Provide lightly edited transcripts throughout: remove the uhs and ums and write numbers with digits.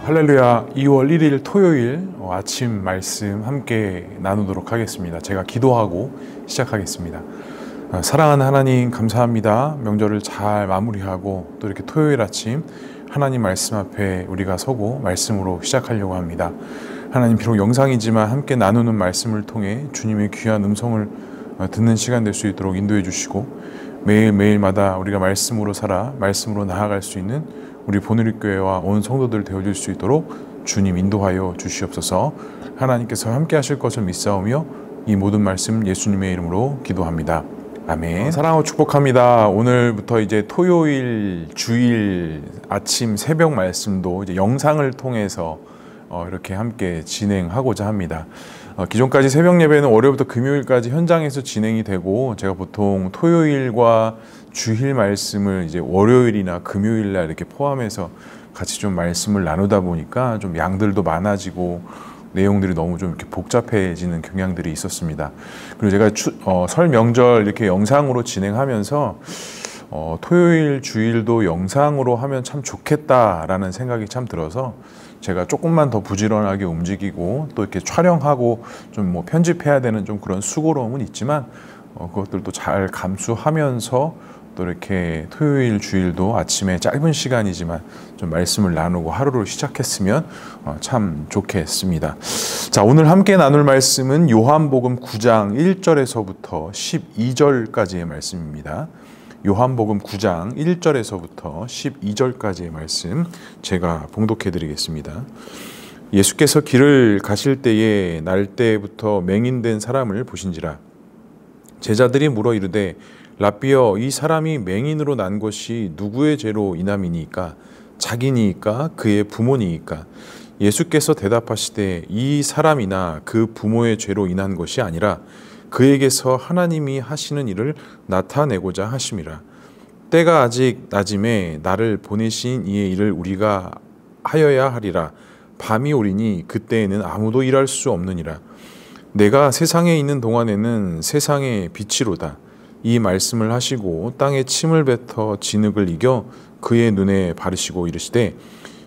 할렐루야. 2월 1일 토요일 아침 말씀 함께 나누도록 하겠습니다. 제가 기도하고 시작하겠습니다. 사랑하는 하나님 감사합니다. 명절을 잘 마무리하고 또 이렇게 토요일 아침 하나님 말씀 앞에 우리가 서고 말씀으로 시작하려고 합니다. 하나님, 비록 영상이지만 함께 나누는 말씀을 통해 주님의 귀한 음성을 듣는 시간 될 수 있도록 인도해 주시고, 매일매일마다 우리가 말씀으로 살아 말씀으로 나아갈 수 있는 우리 보누리교회와 온 성도들 되어줄 수 있도록 주님 인도하여 주시옵소서. 하나님께서 함께 하실 것을 믿사오며 이 모든 말씀 예수님의 이름으로 기도합니다. 아멘. 사랑하고 축복합니다. 오늘부터 이제 토요일 주일 아침 새벽 말씀도 이제 영상을 통해서 이렇게 함께 진행하고자 합니다. 기존까지 새벽 예배는 월요일부터 금요일까지 현장에서 진행이 되고, 제가 보통 토요일과 주일 말씀을 이제 월요일이나 금요일 날 이렇게 포함해서 같이 좀 말씀을 나누다 보니까 좀 양들도 많아지고 내용들이 너무 좀 이렇게 복잡해지는 경향들이 있었습니다. 그리고 제가 설 명절 이렇게 영상으로 진행하면서 토요일 주일도 영상으로 하면 참 좋겠다라는 생각이 참 들어서 제가 조금만 더 부지런하게 움직이고 또 이렇게 촬영하고 좀 뭐 편집해야 되는 좀 그런 수고로움은 있지만 그것들도 잘 감수하면서 또 이렇게 토요일 주일도 아침에 짧은 시간이지만 좀 말씀을 나누고 하루를 시작했으면 참 좋겠습니다. 자, 오늘 함께 나눌 말씀은 요한복음 9장 1절에서부터 12절까지의 말씀입니다. 요한복음 9장 1절에서부터 12절까지의 말씀 제가 봉독해 드리겠습니다. 예수께서 길을 가실 때에 날때부터 맹인된 사람을 보신지라. 제자들이 물어 이르되 라삐여, 이 사람이 맹인으로 난 것이 누구의 죄로 인함이니까? 자기니까 그의 부모니까? 예수께서 대답하시되 이 사람이나 그 부모의 죄로 인한 것이 아니라 그에게서 하나님이 하시는 일을 나타내고자 하심이라. 때가 아직 낮음에 나를 보내신 이의 일을 우리가 하여야 하리라. 밤이 오리니 그때에는 아무도 일할 수 없느니라. 내가 세상에 있는 동안에는 세상의 빛이로다. 이 말씀을 하시고 땅에 침을 뱉어 진흙을 이겨 그의 눈에 바르시고 이르시되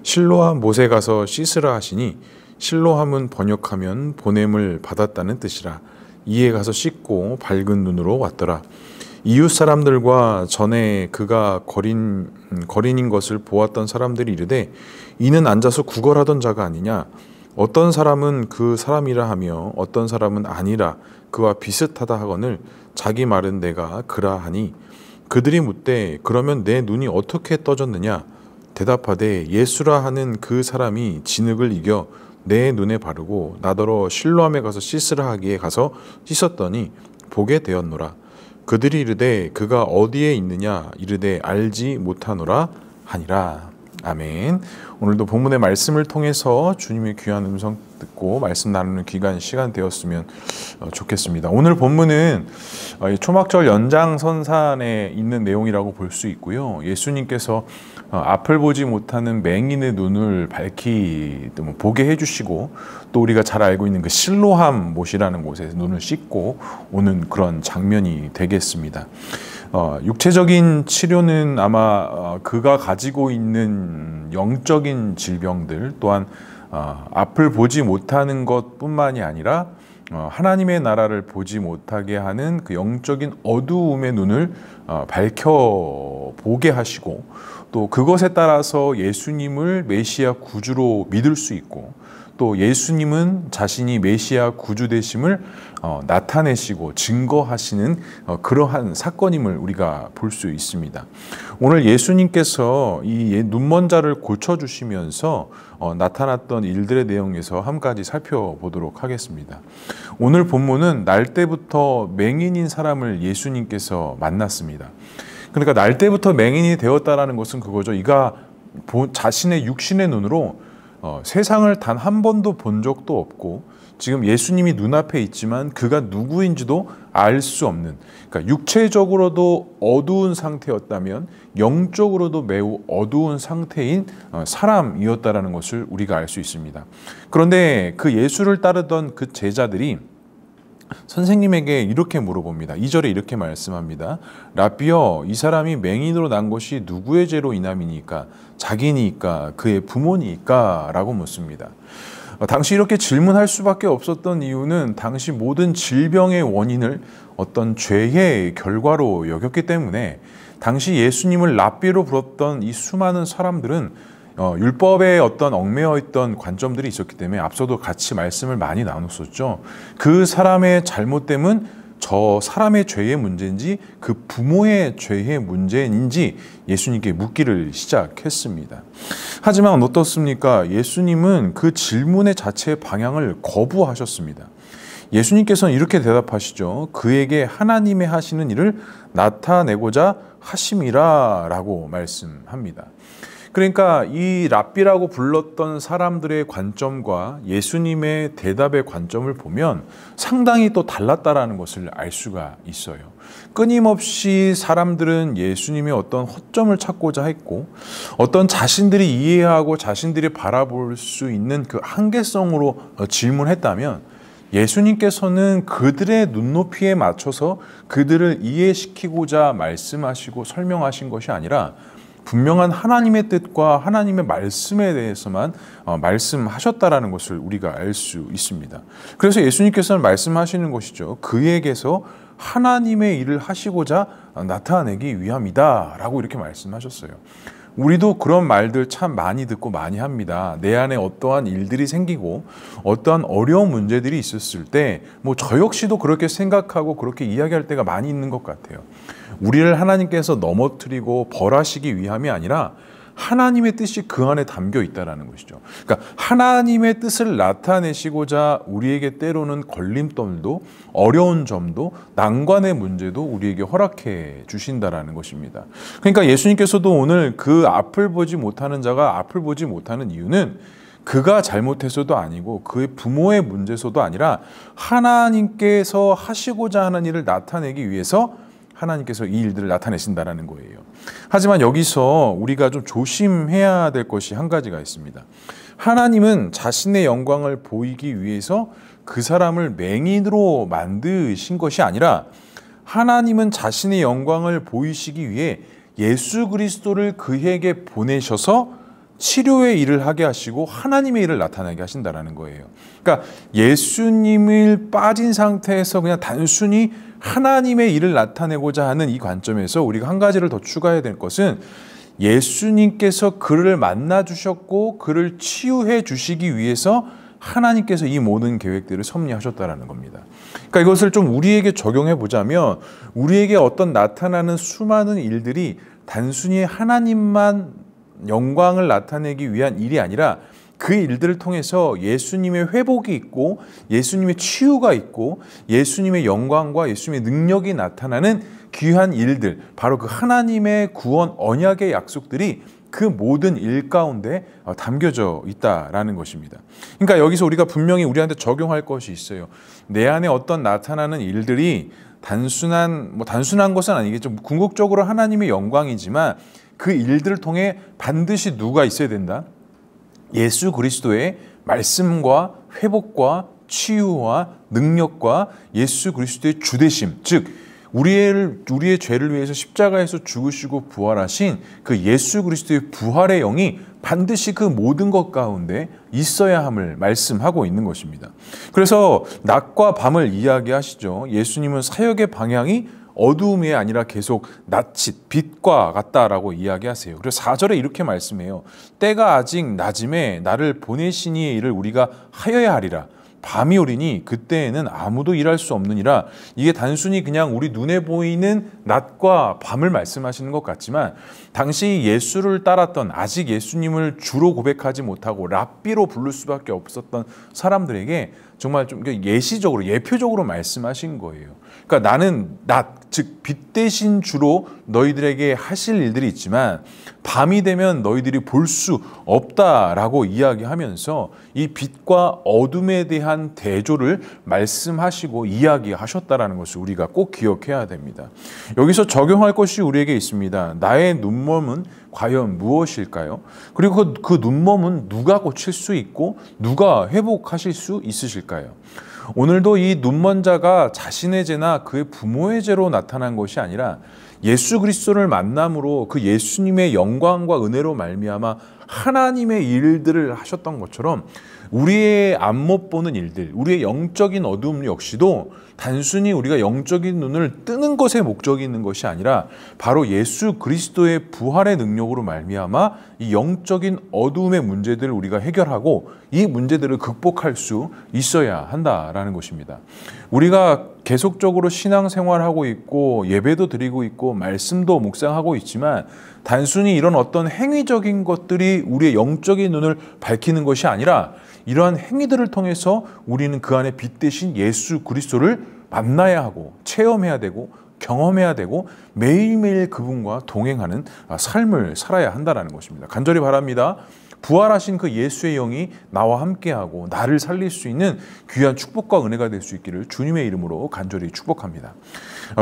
실로암 못에 가서 씻으라 하시니, 실로함은 번역하면 보냄을 받았다는 뜻이라. 이에 가서 씻고 밝은 눈으로 왔더라. 이웃 사람들과 전에 그가 거린인 것을 보았던 사람들이 이르되 이는 앉아서 구걸하던 자가 아니냐? 어떤 사람은 그 사람이라 하며 어떤 사람은 아니라 그와 비슷하다 하거늘 자기 말은 내가 그라 하니, 그들이 묻되 그러면 내 눈이 어떻게 떠졌느냐? 대답하되 예수라 하는 그 사람이 진흙을 이겨 내 눈에 바르고 나더러 실로암에 가서 씻으라 하기에 가서 씻었더니 보게 되었노라. 그들이 이르되 그가 어디에 있느냐? 이르되 알지 못하노라 하니라. 아멘. 오늘도 본문의 말씀을 통해서 주님의 귀한 음성 듣고 말씀 나누는 귀한 시간 되었으면 좋겠습니다. 오늘 본문은 초막절 연장선상에 있는 내용이라고 볼 수 있고요. 예수님께서 앞을 보지 못하는 맹인의 눈을 보게 해주시고, 또 우리가 잘 알고 있는 그 실로암 못이라는 곳에서 눈을 씻고 오는 그런 장면이 되겠습니다. 육체적인 치료는 아마 그가 가지고 있는 영적인 질병들, 또한 앞을 보지 못하는 것뿐만이 아니라 하나님의 나라를 보지 못하게 하는 그 영적인 어두움의 눈을 밝혀보게 하시고, 또 그것에 따라서 예수님을 메시아 구주로 믿을 수 있고, 또 예수님은 자신이 메시아 구주 되심을 나타내시고 증거하시는 그러한 사건임을 우리가 볼 수 있습니다. 오늘 예수님께서 이 눈먼 자를 고쳐주시면서 나타났던 일들의 내용에서 한 가지 살펴보도록 하겠습니다. 오늘 본문은 날 때부터 맹인인 사람을 예수님께서 만났습니다. 그러니까 날 때부터 맹인이 되었다라는 것은 그거죠. 이가 자신의 육신의 눈으로 세상을 단 한 번도 본 적도 없고, 지금 예수님이 눈앞에 있지만 그가 누구인지도 알 수 없는, 그러니까 육체적으로도 어두운 상태였다면 영적으로도 매우 어두운 상태인 사람이었다라는 것을 우리가 알 수 있습니다. 그런데 그 예수를 따르던 그 제자들이 선생님에게 이렇게 물어봅니다. 2절에 이렇게 말씀합니다. 라비여, 이 사람이 맹인으로 난 것이 누구의 죄로 인함이니까? 자기니까? 그의 부모니까? 라고 묻습니다. 당시 이렇게 질문할 수밖에 없었던 이유는 당시 모든 질병의 원인을 어떤 죄의 결과로 여겼기 때문에 당시 예수님을 랍비로 불렀던 이 수많은 사람들은 율법에 어떤 얽매여 있던 관점들이 있었기 때문에 앞서도 같이 말씀을 많이 나눴었죠. 그 사람의 잘못됨은 저 사람의 죄의 문제인지 그 부모의 죄의 문제인지 예수님께 묻기를 시작했습니다. 하지만 어떻습니까? 예수님은 그 질문의 자체의 방향을 거부하셨습니다. 예수님께서는 이렇게 대답하시죠. 그에게 하나님의 하시는 일을 나타내고자 하심이라 라고 말씀합니다. 그러니까 이 랍비라고 불렀던 사람들의 관점과 예수님의 대답의 관점을 보면 상당히 또 달랐다라는 것을 알 수가 있어요. 끊임없이 사람들은 예수님의 어떤 허점을 찾고자 했고 어떤 자신들이 이해하고 자신들이 바라볼 수 있는 그 한계성으로 질문했다면 예수님께서는 그들의 눈높이에 맞춰서 그들을 이해시키고자 말씀하시고 설명하신 것이 아니라 분명한 하나님의 뜻과 하나님의 말씀에 대해서만 말씀하셨다라는 것을 우리가 알 수 있습니다. 그래서 예수님께서는 말씀하시는 것이죠. 그에게서 하나님의 일을 하시고자 나타내기 위함이다 라고 이렇게 말씀하셨어요. 우리도 그런 말들 참 많이 듣고 많이 합니다. 내 안에 어떠한 일들이 생기고 어떠한 어려운 문제들이 있었을 때 뭐 저 역시도 그렇게 생각하고 그렇게 이야기할 때가 많이 있는 것 같아요. 우리를 하나님께서 넘어뜨리고 벌하시기 위함이 아니라 하나님의 뜻이 그 안에 담겨 있다는 것이죠. 그러니까 하나님의 뜻을 나타내시고자 우리에게 때로는 걸림돌도 어려운 점도 난관의 문제도 우리에게 허락해 주신다라는 것입니다. 그러니까 예수님께서도 오늘 그 앞을 보지 못하는 자가 앞을 보지 못하는 이유는 그가 잘못해서도 아니고 그의 부모의 문제서도 아니라 하나님께서 하시고자 하는 일을 나타내기 위해서 하나님께서 이 일들을 나타내신다는 거예요. 하지만 여기서 우리가 좀 조심해야 될 것이 한 가지가 있습니다. 하나님은 자신의 영광을 보이기 위해서 그 사람을 맹인으로 만드신 것이 아니라 하나님은 자신의 영광을 보이시기 위해 예수 그리스도를 그에게 보내셔서 치료의 일을 하게 하시고 하나님의 일을 나타나게 하신다는 거예요. 그러니까 예수님을 빠진 상태에서 그냥 단순히 하나님의 일을 나타내고자 하는 이 관점에서 우리가 한 가지를 더 추가해야 될 것은 예수님께서 그를 만나 주셨고 그를 치유해 주시기 위해서 하나님께서 이 모든 계획들을 섭리하셨다는 겁니다. 그러니까 이것을 좀 우리에게 적용해 보자면 우리에게 어떤 나타나는 수많은 일들이 단순히 하나님만 영광을 나타내기 위한 일이 아니라 그 일들을 통해서 예수님의 회복이 있고 예수님의 치유가 있고 예수님의 영광과 예수님의 능력이 나타나는 귀한 일들, 바로 그 하나님의 구원 언약의 약속들이 그 모든 일 가운데 담겨져 있다라는 것입니다. 그러니까 여기서 우리가 분명히 우리한테 적용할 것이 있어요. 내 안에 어떤 나타나는 일들이 단순한 것은 아니겠죠. 궁극적으로 하나님의 영광이지만 그 일들을 통해 반드시 누가 있어야 된다? 예수 그리스도의 말씀과 회복과 치유와 능력과 예수 그리스도의 주되심, 즉 우리의 죄를 위해서 십자가에서 죽으시고 부활하신 그 예수 그리스도의 부활의 영이 반드시 그 모든 것 가운데 있어야 함을 말씀하고 있는 것입니다. 그래서 낮과 밤을 이야기하시죠. 예수님은 사역의 방향이 어두움이 아니라 계속 낯짓, 빛과 같다라고 이야기하세요. 그래서 4절에 이렇게 말씀해요. 때가 아직 낮음에 나를 보내신 이의 일을 우리가 하여야 하리라. 밤이 오리니 그때에는 아무도 일할 수 없느니라. 이게 단순히 그냥 우리 눈에 보이는 낮과 밤을 말씀하시는 것 같지만 당시 예수를 따랐던, 아직 예수님을 주로 고백하지 못하고 랍비로 부를 수밖에 없었던 사람들에게 정말 좀 예시적으로, 예표적으로 말씀하신 거예요. 그러니까 나는 낮, 즉 빛 대신 주로 너희들에게 하실 일들이 있지만 밤이 되면 너희들이 볼 수 없다라고 이야기하면서 이 빛과 어둠에 대한 대조를 말씀하시고 이야기하셨다라는 것을 우리가 꼭 기억해야 됩니다. 여기서 적용할 것이 우리에게 있습니다. 나의 눈먼은 과연 무엇일까요? 그리고 그 눈먼은 누가 고칠 수 있고 누가 회복하실 수 있으실까요? 오늘도 이 눈먼 자가 자신의 죄나 그의 부모의 죄로 나타난 것이 아니라 예수 그리스도를 만남으로 그 예수님의 영광과 은혜로 말미암아 하나님의 일들을 하셨던 것처럼 우리의 안 못 보는 일들, 우리의 영적인 어두움 역시도 단순히 우리가 영적인 눈을 뜨는 것에 목적이 있는 것이 아니라 바로 예수 그리스도의 부활의 능력으로 말미암아 이 영적인 어두움의 문제들을 우리가 해결하고 이 문제들을 극복할 수 있어야 한다라는 것입니다. 우리가 계속적으로 신앙생활하고 있고 예배도 드리고 있고 말씀도 묵상하고 있지만 단순히 이런 어떤 행위적인 것들이 우리의 영적인 눈을 밝히는 것이 아니라 이러한 행위들을 통해서 우리는 그 안에 빛 대신 예수 그리스도를 만나야 하고 체험해야 되고 경험해야 되고 매일매일 그분과 동행하는 삶을 살아야 한다는 것입니다. 간절히 바랍니다. 부활하신 그 예수의 영이 나와 함께하고 나를 살릴 수 있는 귀한 축복과 은혜가 될 수 있기를 주님의 이름으로 간절히 축복합니다.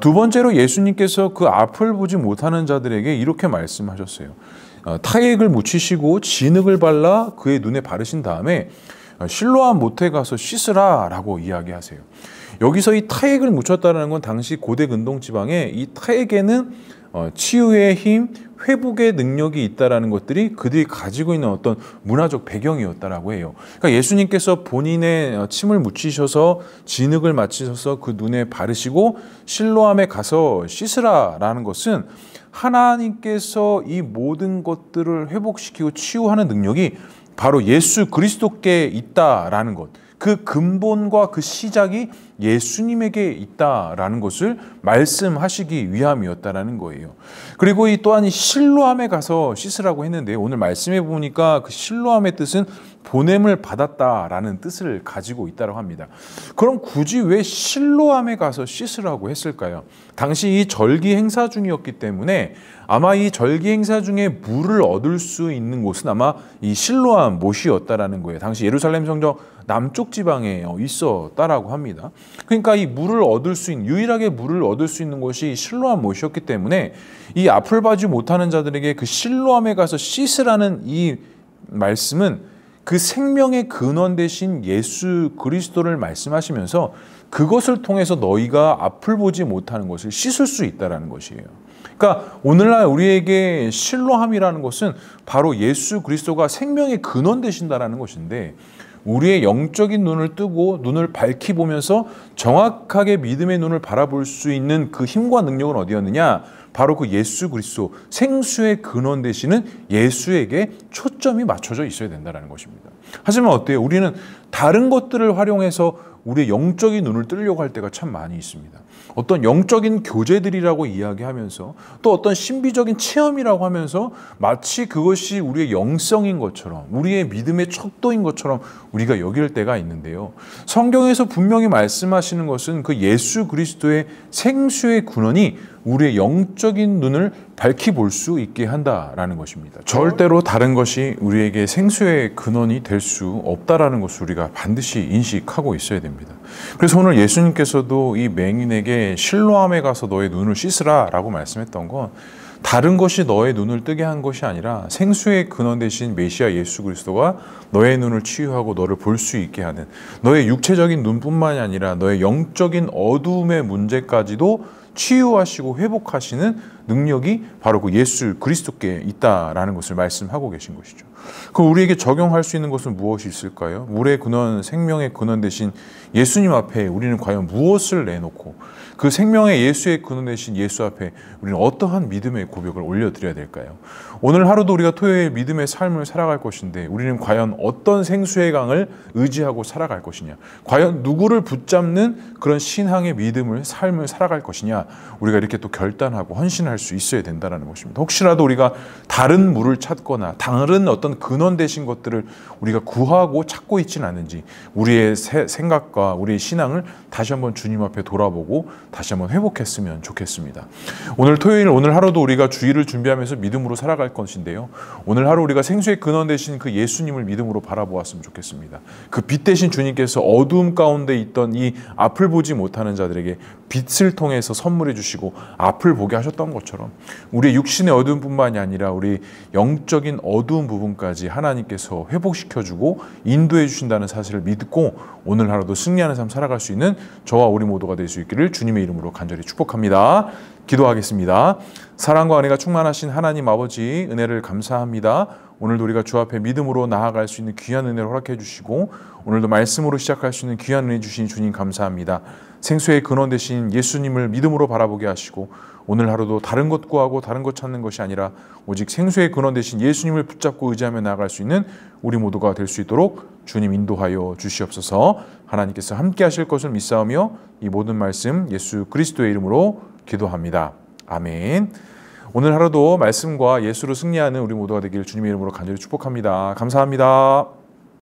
두 번째로 예수님께서 그 앞을 보지 못하는 자들에게 이렇게 말씀하셨어요. 타액을 묻히시고 진흙을 발라 그의 눈에 바르신 다음에 실로암 못에 가서 씻으라 라고 이야기하세요. 여기서 이 타액을 묻혔다는 건 당시 고대 근동 지방에 이 타액에는 치유의 힘, 회복의 능력이 있다라는 것들이 그들이 가지고 있는 어떤 문화적 배경이었다라고 해요. 그러니까 예수님께서 본인의 침을 묻히셔서 진흙을 맞추셔서 그 눈에 바르시고 실로암에 가서 씻으라라는 것은 하나님께서 이 모든 것들을 회복시키고 치유하는 능력이 바로 예수 그리스도께 있다라는 것. 그 근본과 그 시작이 예수님에게 있다라는 것을 말씀하시기 위함이었다라는 거예요. 그리고 이 또한 이 실로암에 가서 씻으라고 했는데 오늘 말씀해 보니까 그 실로암의 뜻은 보냄을 받았다라는 뜻을 가지고 있다고 합니다. 그럼 굳이 왜 실로암에 가서 씻으라고 했을까요? 당시 이 절기 행사 중이었기 때문에 아마 이 절기 행사 중에 물을 얻을 수 있는 곳은 아마 이 실로암 못이었다라는 거예요. 당시 예루살렘 성전 남쪽 지방에 있었다라고 합니다. 그러니까 이 물을 얻을 수 있는, 유일하게 물을 얻을 수 있는 곳이 실로암 못이었기 때문에 이 앞을 봐지 못하는 자들에게 그 실로암에 가서 씻으라는 이 말씀은 그 생명의 근원 되신 예수 그리스도를 말씀하시면서 그것을 통해서 너희가 앞을 보지 못하는 것을 씻을 수 있다는 것이에요. 그러니까 오늘날 우리에게 실로함이라는 것은 바로 예수 그리스도가 생명의 근원 되신다는 것인데 우리의 영적인 눈을 뜨고 눈을 밝히 보면서 정확하게 믿음의 눈을 바라볼 수 있는 그 힘과 능력은 어디였느냐? 바로 그 예수 그리스도 생수의 근원 되시는 예수에게 초점이 맞춰져 있어야 된다는 것입니다. 하지만 어때요? 우리는 다른 것들을 활용해서 우리의 영적인 눈을 뜨려고 할 때가 참 많이 있습니다. 어떤 영적인 교제들이라고 이야기하면서 또 어떤 신비적인 체험이라고 하면서 마치 그것이 우리의 영성인 것처럼 우리의 믿음의 척도인 것처럼 우리가 여길 때가 있는데요. 성경에서 분명히 말씀하시는 것은 그 예수 그리스도의 생수의 근원이 우리의 영적인 눈을 밝히 볼 수 있게 한다라는 것입니다. 절대로 다른 것이 우리에게 생수의 근원이 될 수 없다라는 것을 우리가 반드시 인식하고 있어야 됩니다. 그래서 오늘 예수님께서도 이 맹인에게 실로암에 가서 너의 눈을 씻으라 라고 말씀했던 건 다른 것이 너의 눈을 뜨게 한 것이 아니라 생수의 근원 되신 메시아 예수 그리스도가 너의 눈을 치유하고 너를 볼 수 있게 하는 너의 육체적인 눈뿐만이 아니라 너의 영적인 어두움의 문제까지도 치유하시고 회복하시는 능력이 바로 그 예수 그리스도께 있다라는 것을 말씀하고 계신 것이죠. 그럼 우리에게 적용할 수 있는 것은 무엇이 있을까요? 물의 근원, 생명의 근원 되신 예수님 앞에 우리는 과연 무엇을 내놓고 그 생명의 예수의 근원 되신 예수 앞에 우리는 어떠한 믿음의 고백을 올려드려야 될까요? 오늘 하루도 우리가 토요일 믿음의 삶을 살아갈 것인데 우리는 과연 어떤 생수의 강을 의지하고 살아갈 것이냐? 과연 누구를 붙잡는 그런 신앙의 믿음을 삶을 살아갈 것이냐? 우리가 이렇게 또 결단하고 헌신할 수 있어야 된다는 것입니다. 혹시라도 우리가 다른 물을 찾거나 다른 어떤 근원 되신 것들을 우리가 구하고 찾고 있지는 않은지 우리의 생각과 우리의 신앙을 다시 한번 주님 앞에 돌아보고 다시 한번 회복했으면 좋겠습니다. 오늘 토요일, 오늘 하루도 우리가 주일을 준비하면서 믿음으로 살아갈 것인데요. 오늘 하루 우리가 생수의 근원 되신 그 예수님을 믿음으로 바라보았으면 좋겠습니다. 그 빛 대신 주님께서 어두움 가운데 있던 이 앞을 보지 못하는 자들에게 빛을 통해서 선물해 주시고 앞을 보게 하셨던 것처럼 것처럼 우리의 육신의 어두움뿐만이 아니라 우리 영적인 어두운 부분까지 하나님께서 회복시켜주고 인도해 주신다는 사실을 믿고 오늘 하루도 승리하는 삶 살아갈 수 있는 저와 우리 모두가 될 수 있기를 주님의 이름으로 간절히 축복합니다. 기도하겠습니다. 사랑과 은혜가 충만하신 하나님 아버지, 은혜를 감사합니다. 오늘도 우리가 주 앞에 믿음으로 나아갈 수 있는 귀한 은혜를 허락해 주시고 오늘도 말씀으로 시작할 수 있는 귀한 은혜 주신 주님 감사합니다. 생수의 근원 되신 예수님을 믿음으로 바라보게 하시고 오늘 하루도 다른 것 구하고 다른 것 찾는 것이 아니라 오직 생수의 근원 되신 예수님을 붙잡고 의지하며 나아갈 수 있는 우리 모두가 될 수 있도록 주님 인도하여 주시옵소서. 하나님께서 함께 하실 것을 믿사오며 이 모든 말씀 예수 그리스도의 이름으로 기도합니다. 아멘. 오늘 하루도 말씀과 예수로 승리하는 우리 모두가 되길 주님의 이름으로 간절히 축복합니다. 감사합니다.